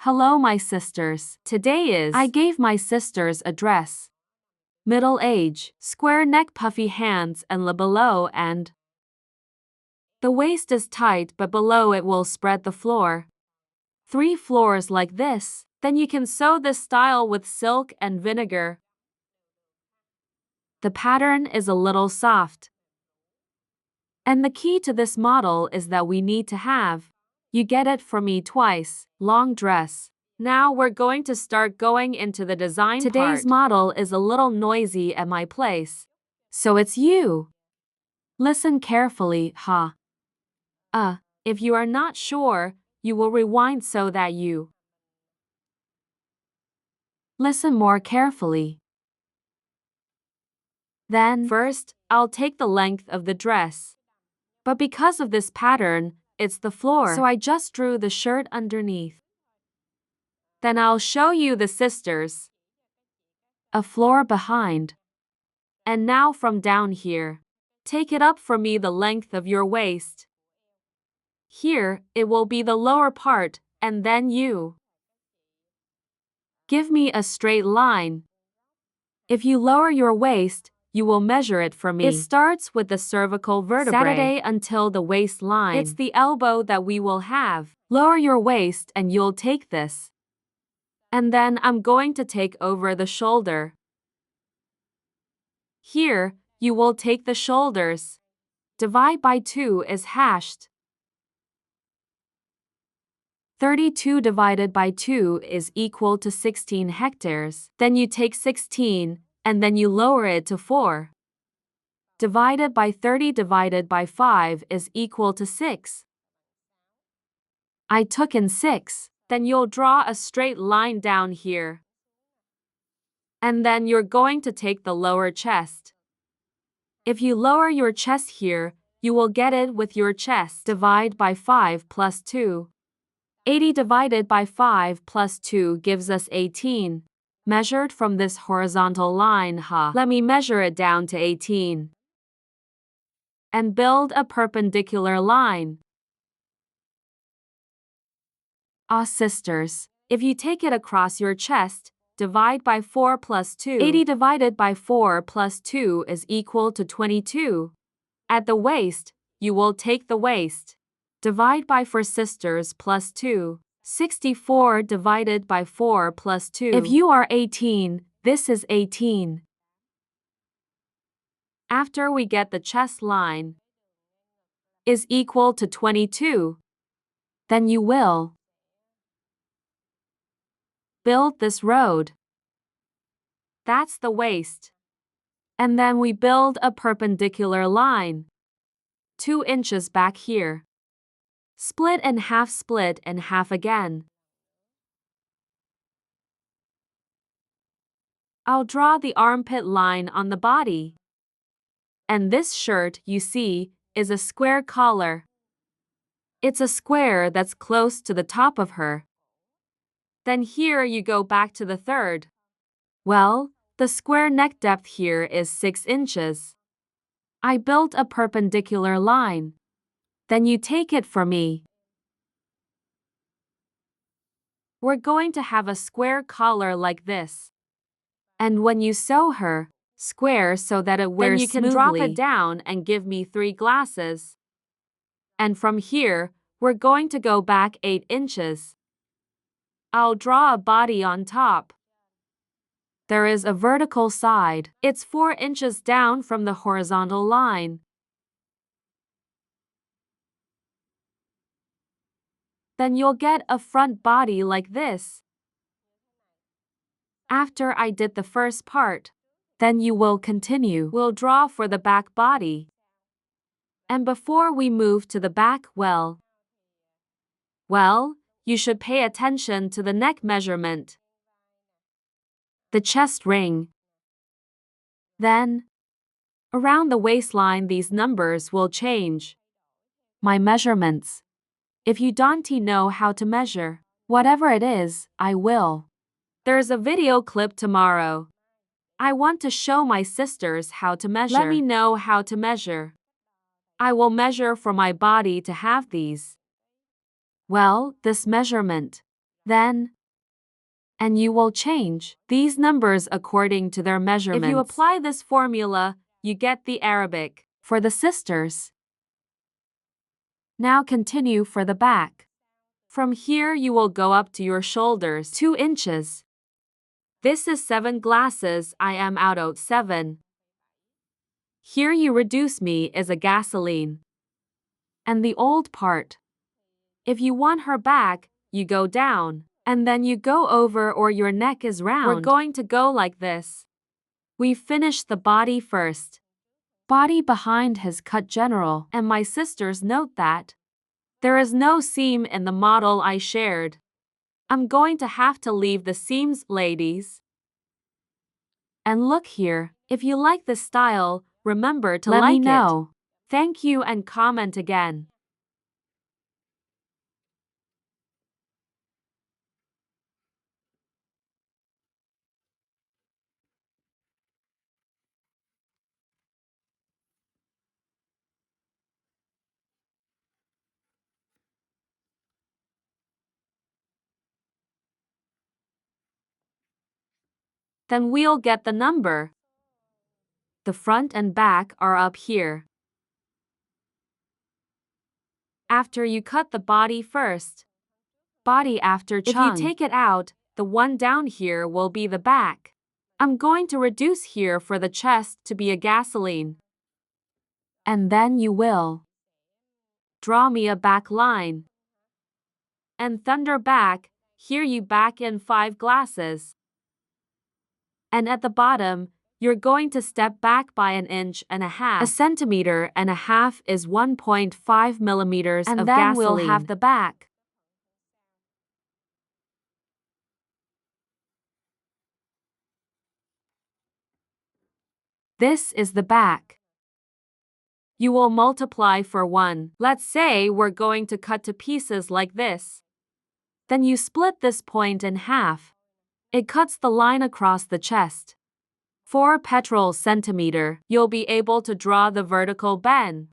Hello, my sisters. I gave my sisters a dress. Middle age, square neck, puffy hands, and below, and the waist is tight, but below it will spread the floor. 3 floors like this. Then you can sew this style with silk and vinegar. The pattern is a little soft. And the key to this model is that we need to have, you get it for me twice, long dress. Now we're going to start going into the design part. Today's model is a little noisy at my place. So it's you. Listen carefully, if you are not sure, you will rewind so that you listen more carefully. Then, first, I'll take the length of the dress. But because of this pattern, it's the floor, so I just drew the shirt underneath. Then I'll show you the sisters. A floor behind. And now from down here, take it up for me the length of your waist. Here, it will be the lower part, and then you give me a straight line. If you lower your waist, you will measure it for me. It starts with the cervical vertebrae. Saturday until the waistline. It's the elbow that we will have. Lower your waist and you'll take this. And then I'm going to take over the shoulder. Here, you will take the shoulders. Divide by 2 is hashed. 32 divided by 2 is equal to 16 hectares. Then you take 16, and then you lower it to 4. Divided by 30 divided by 5 is equal to 6. I took in 6. Then you'll draw a straight line down here. And then you're going to take the lower chest. If you lower your chest here, you will get it with your chest. Divide by 5 plus 2. 80 divided by 5 plus 2 gives us 18. Measured from this horizontal line, Let me measure it down to 18. And build a perpendicular line. Sisters, if you take it across your chest, divide by 4 plus 2. 80 divided by 4 plus 2 is equal to 22. At the waist, you will take the waist. Divide by 4 sisters plus 2. 64 divided by 4 plus 2. If you are 18, this is 18. After we get the chest line is equal to 22, then you will build this road. That's the waist. And then we build a perpendicular line. 2 inches back here. Split and half again. I'll draw the armpit line on the body. And this shirt, you see, is a square collar. It's a square that's close to the top of her. Then here you go back to the third. Well, the square neck depth here is 6 inches. I built a perpendicular line. Then you take it for me. We're going to have a square collar like this. And when you sew her, square so that it wears smoothly. Then you can drop it down and give me 3 glasses. And from here, we're going to go back 8 inches. I'll draw a body on top. There is a vertical side. It's 4 inches down from the horizontal line. Then you'll get a front body like this. After I did the first part, then you will continue. We'll draw for the back body. And before we move to the back, well, you should pay attention to the neck measurement. The chest ring. Then, around the waistline these numbers will change. My measurements. If you don't know how to measure, whatever it is, I will. There's a video clip tomorrow. I want to show my sisters how to measure. Let me know how to measure. I will measure for my body to have these. Well, this measurement. then, and you will change these numbers according to their measurements. If you apply this formula, you get the Arabic for the sisters. Now continue for the back. From here you will go up to your shoulders 2 inches. This is 7 glasses, I am out of 7. Here you reduce me is a gasoline. And the old part. If you want her back, you go down, and then you go over or your neck is round. We're going to go like this. We finish the body first. Body behind has cut general, and my sisters note that there is no seam in the model I shared. I'm going to have to leave the seams, ladies. And look here, if you like this style, remember to let me know. Thank you and comment again. Then we'll get the number. The front and back are up here. After you cut the body first. Body after chung. If you take it out, the one down here will be the back. I'm going to reduce here for the chest to be a gasoline. And then you will draw me a back line. And thunder back, here you back in 5 glasses. And at the bottom, you're going to step back by 1.5 inches. 1.5 centimeters is 1.5 millimeters of gasoline. And then we'll have the back. This is the back. You will multiply for 1. Let's say we're going to cut to pieces like this. Then you split this point in half. It cuts the line across the chest. 4 petrol centimeter, you'll be able to draw the vertical bend.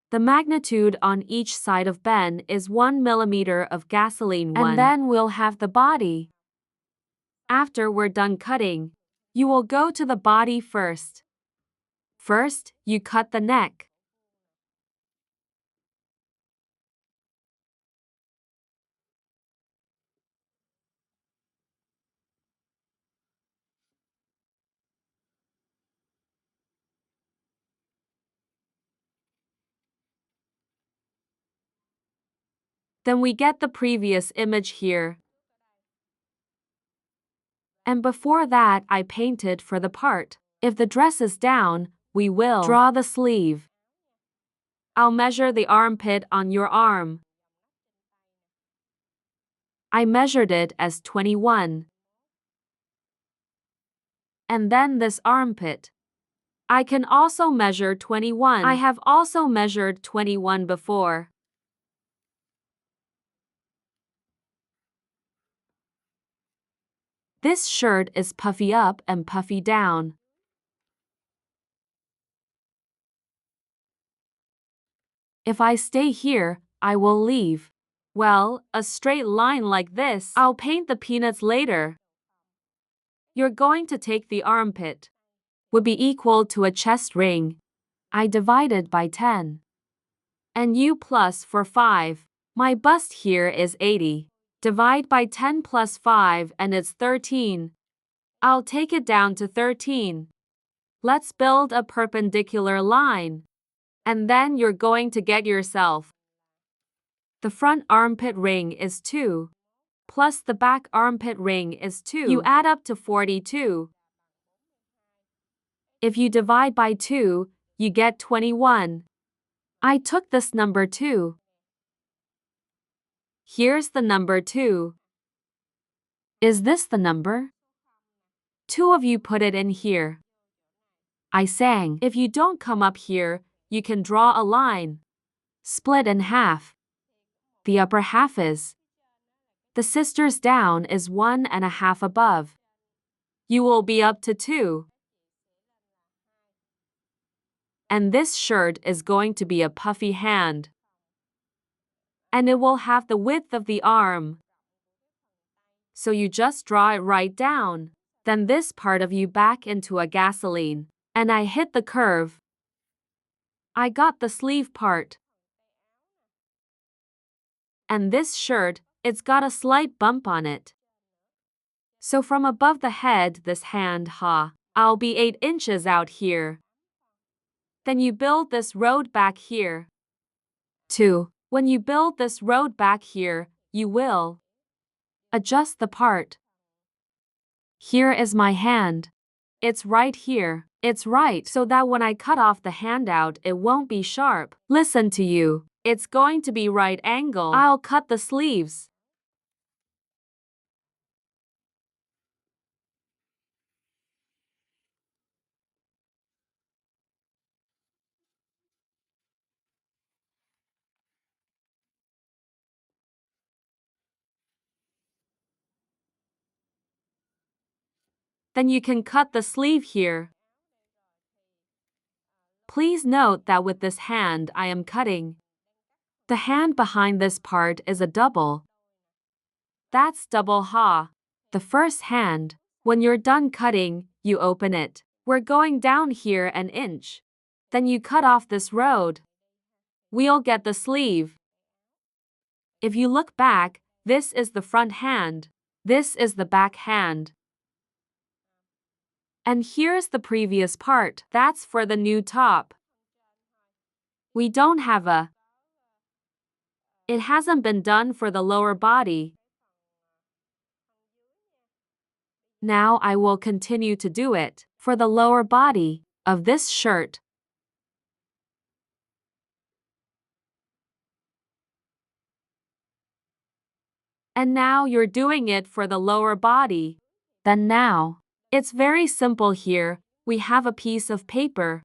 The magnitude on each side of bend is 1 millimeter of gasoline 1. And then we'll have the body. After we're done cutting, you will go to the body first. First, you cut the neck. Then we get the previous image here. And before that I painted for the part. If the dress is down, we will draw the sleeve. I'll measure the armpit on your arm. I measured it as 21. And then this armpit. I can also measure 21. I have also measured 21 before. This shirt is puffy up and puffy down. If I stay here, I will leave. Well, a straight line like this. I'll paint the peanuts later. You're going to take the armpit. Would be equal to a chest ring. I divided by 10. And you plus for 5. My bust here is 80. Divide by 10 plus 5 and it's 13. I'll take it down to 13. Let's build a perpendicular line. And then you're going to get yourself. The front armpit ring is 2. Plus the back armpit ring is 2. You add up to 42. If you divide by 2, you get 21. I took this number 2. Here's the number 2. Is this the number? 2 of you put it in here. I sang. If you don't come up here, you can draw a line. Split in half. The upper half is. The sisters down is 1.5 above. You will be up to 2. And this shirt is going to be a puffy hand. and it will have the width of the arm. So you just draw it right down. Then this part of you back into a gasoline. And I hit the curve. I got the sleeve part. And this shirt, it's got a slight bump on it. So from above the head, this hand, I'll be 8 inches out here. Then you build this road back here. 2. When you build this road back here, you will adjust the part. Here is my hand. It's right here. It's right so that when I cut off the hand out, it won't be sharp. Listen to you. It's going to be right angle. I'll cut the sleeves. Then you can cut the sleeve here. Please note that with this hand I am cutting. The hand behind this part is a double. That's double The first hand. When you're done cutting, you open it. We're going down here an inch. Then you cut off this road. We'll get the sleeve. If you look back, this is the front hand. This is the back hand. And here's the previous part. That's for the new top. We don't have It hasn't been done for the lower body. Now I will continue to do it for the lower body of this shirt. And now you're doing it for the lower body. Then now, it's very simple here. We have a piece of paper.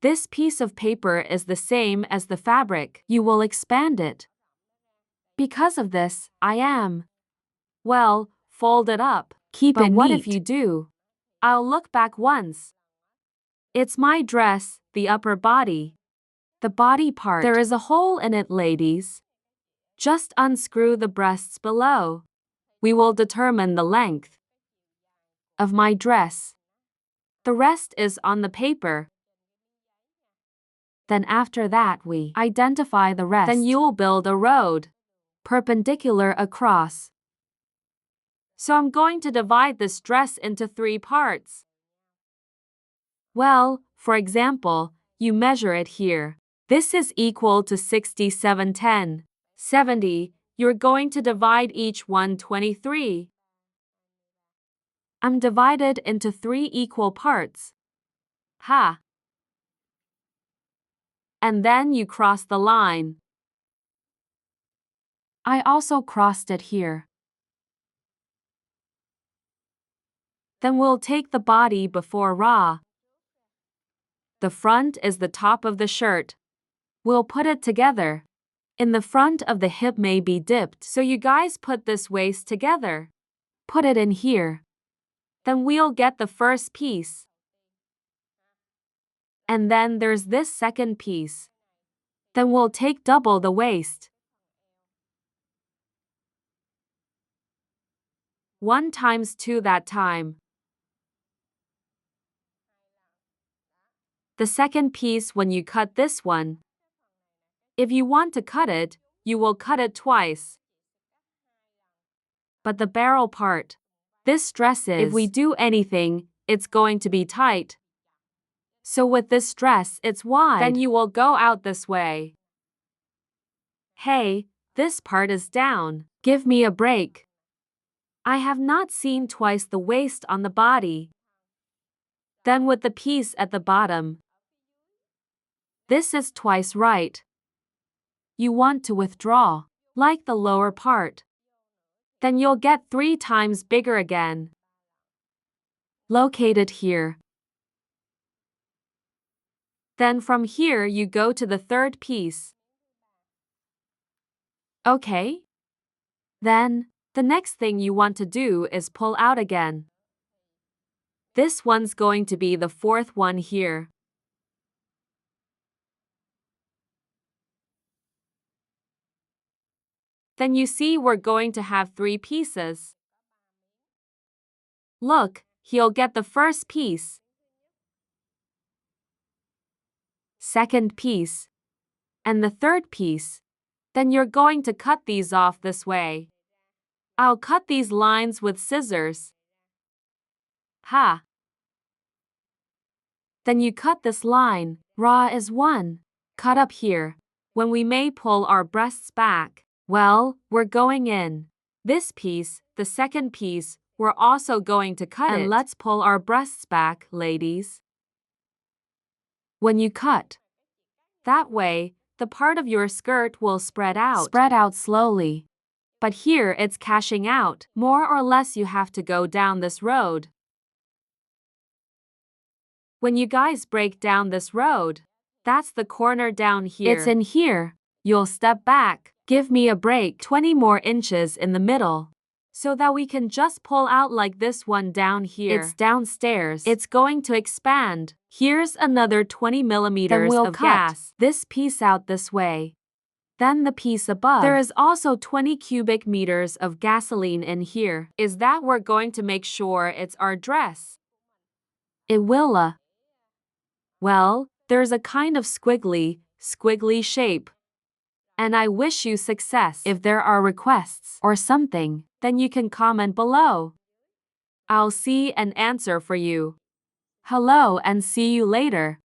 This piece of paper is the same as the fabric. You will expand it. Because of this, I am, fold it up. Keep it neat. But what if you do? I'll look back once. It's my dress, the upper body. The body part. There is a hole in it, ladies. Just unscrew the breasts below. We will determine the length of my dress. The rest is on the paper. Then after that we identify the rest. Then you'll build a road perpendicular across. So I'm going to divide this dress into 3 parts. Well, for example, you measure it here. This is equal to 6710. 70, you're going to divide each one 23. I'm divided into 3 equal parts. And then you cross the line. I also crossed it here. Then we'll take the body before The front is the top of the shirt. We'll put it together. In the front of the hip may be dipped, so you guys put this waist together. Put it in here. Then we'll get the first piece. And then there's this second piece. Then we'll take double the waist. 1 times 2 that time. The second piece when you cut this one. If you want to cut it, you will cut it twice. But the barrel part. This dress is, if we do anything, it's going to be tight. So with this dress, it's wide. Then you will go out this way. Hey, this part is down. Give me a break. I have not seen twice the waist on the body. Then with the piece at the bottom. This is twice right. You want to withdraw, like the lower part. Then you'll get 3 times bigger again. Locate it here. Then from here you go to the third piece. Okay? Then, the next thing you want to do is pull out again. This one's going to be the 4th one here. then you see we're going to have 3 pieces. Look, he'll get the first piece, second piece, and the third piece. Then you're going to cut these off this way. I'll cut these lines with scissors. Ha! Then you cut this line, raw as one, cut up here. When we may pull our breasts back, well, we're going in. This piece, the second piece, we're also going to cut it. And let's pull our breasts back, ladies. When you cut that way, the part of your skirt will spread out. Spread out slowly. But here it's cashing out. More or less you have to go down this road. When you guys break down this road, that's the corner down here. It's in here. You'll step back. Give me a break 20 more inches in the middle, so that we can just pull out like this one down here. It's downstairs. It's going to expand. Here's another 20 millimeters of gas. This piece out this way. Then the piece above. There is also 20 cubic meters of gasoline in here. Is that we're going to make sure it's our dress? It will. Well, there's a kind of squiggly shape. And I wish you success. If there are requests or something, then you can comment below. I'll see and answer for you. Hello and see you later.